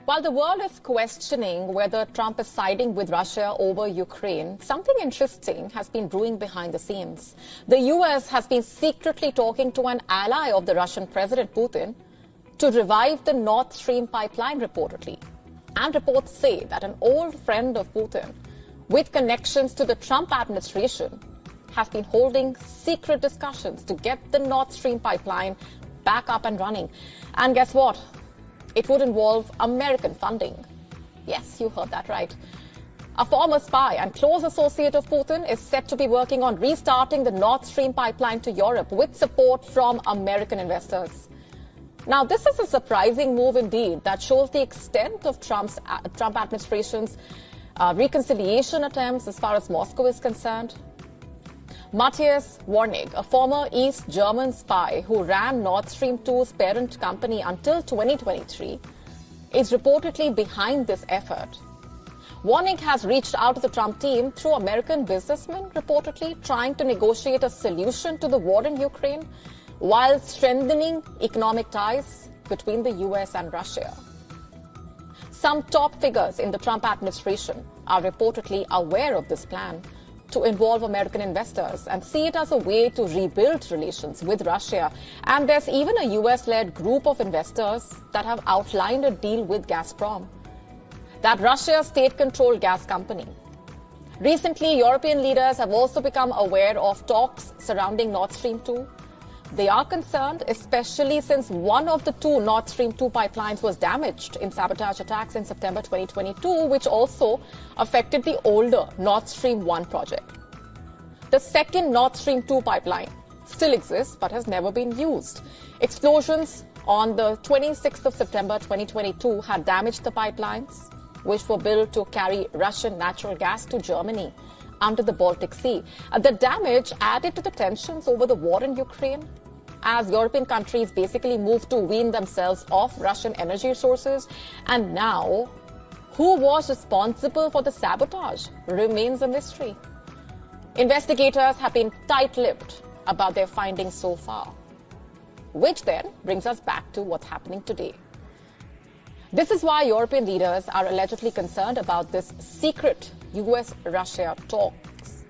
While the world is questioning whether Trump is siding with Russia over Ukraine, something interesting has been brewing behind the scenes. The US has been secretly talking to an ally of the Russian President Putin to revive the Nord Stream pipeline, reportedly. And reports say that an old friend of Putin, with connections to the Trump administration, has been holding secret discussions to get the Nord Stream pipeline back up and running. And guess what? It would involve American funding. Yes, you heard that right. A former spy and close associate of Putin is said to be working on restarting the Nord Stream pipeline to Europe with support from American investors. Now, this is a surprising move indeed that shows the extent of Trump administration's reconciliation attempts as far as Moscow is concerned. Matthias Warnig, a former East German spy who ran Nord Stream 2's parent company until 2023, is reportedly behind this effort. Warnig has reached out to the Trump team through American businessmen, reportedly trying to negotiate a solution to the war in Ukraine while strengthening economic ties between the US and Russia. Some top figures in the Trump administration are reportedly aware of this plan to involve American investors and see it as a way to rebuild relations with Russia. And there's even a US-led group of investors that have outlined a deal with Gazprom, that Russia's state-controlled gas company. Recently, European leaders have also become aware of talks surrounding Nord Stream 2. They are concerned, especially since one of the two Nord Stream 2 pipelines was damaged in sabotage attacks in September 2022, which also affected the older Nord Stream 1 project. The second Nord Stream 2 pipeline still exists but has never been used. Explosions on the 26th of September 2022 had damaged the pipelines, which were built to carry Russian natural gas to Germany under the Baltic Sea. The damage added to the tensions over the war in Ukraine as European countries basically moved to wean themselves off Russian energy sources. And now, who was responsible for the sabotage remains a mystery. Investigators have been tight-lipped about their findings so far, which then brings us back to what's happening today. This is why European leaders are allegedly concerned about this secret US-Russia talks.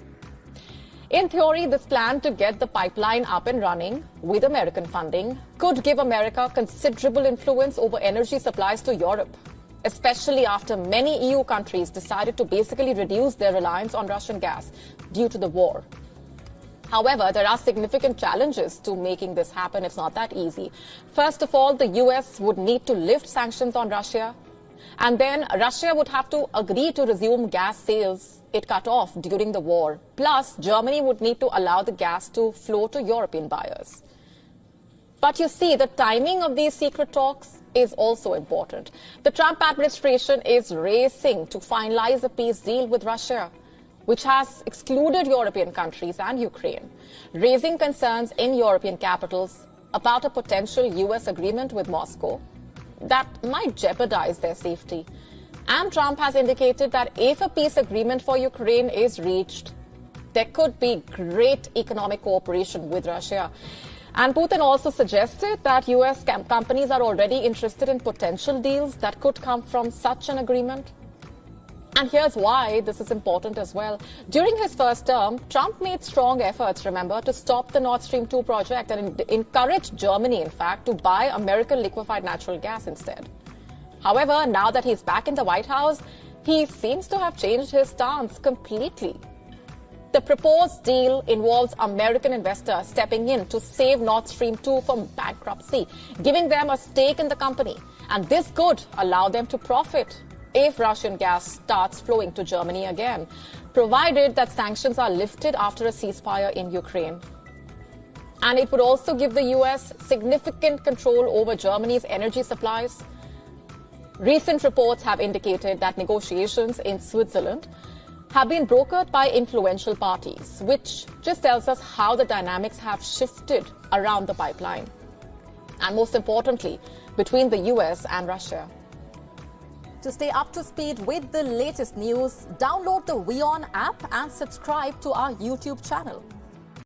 In theory, this plan to get the pipeline up and running with American funding could give America considerable influence over energy supplies to Europe, especially after many EU countries decided to basically reduce their reliance on Russian gas due to the war. However, there are significant challenges to making this happen. It's not that easy. First of all, the US would need to lift sanctions on Russia, and then Russia would have to agree to resume gas sales it cut off during the war. Plus, Germany would need to allow the gas to flow to European buyers. But you see, the timing of these secret talks is also important. The Trump administration is racing to finalize a peace deal with Russia, which has excluded European countries and Ukraine, raising concerns in European capitals about a potential US agreement with Moscow that might jeopardize their safety. And Trump has indicated that if a peace agreement for Ukraine is reached, there could be great economic cooperation with Russia. And Putin also suggested that US companies are already interested in potential deals that could come from such an agreement. And here's why this is important as well. During his first term, Trump made strong efforts, remember, to stop the Nord Stream 2 project and encouraged Germany, in fact, to buy American liquefied natural gas instead. However, now that he's back in the White House, he seems to have changed his stance completely. The proposed deal involves American investors stepping in to save Nord Stream 2 from bankruptcy, giving them a stake in the company. And this could allow them to profit if Russian gas starts flowing to Germany again, provided that sanctions are lifted after a ceasefire in Ukraine. And it would also give the US significant control over Germany's energy supplies. Recent reports have indicated that negotiations in Switzerland have been brokered by influential parties, which just tells us how the dynamics have shifted around the pipeline. And most importantly, between the US and Russia. To stay up to speed with the latest news, download the WION app and subscribe to our YouTube channel.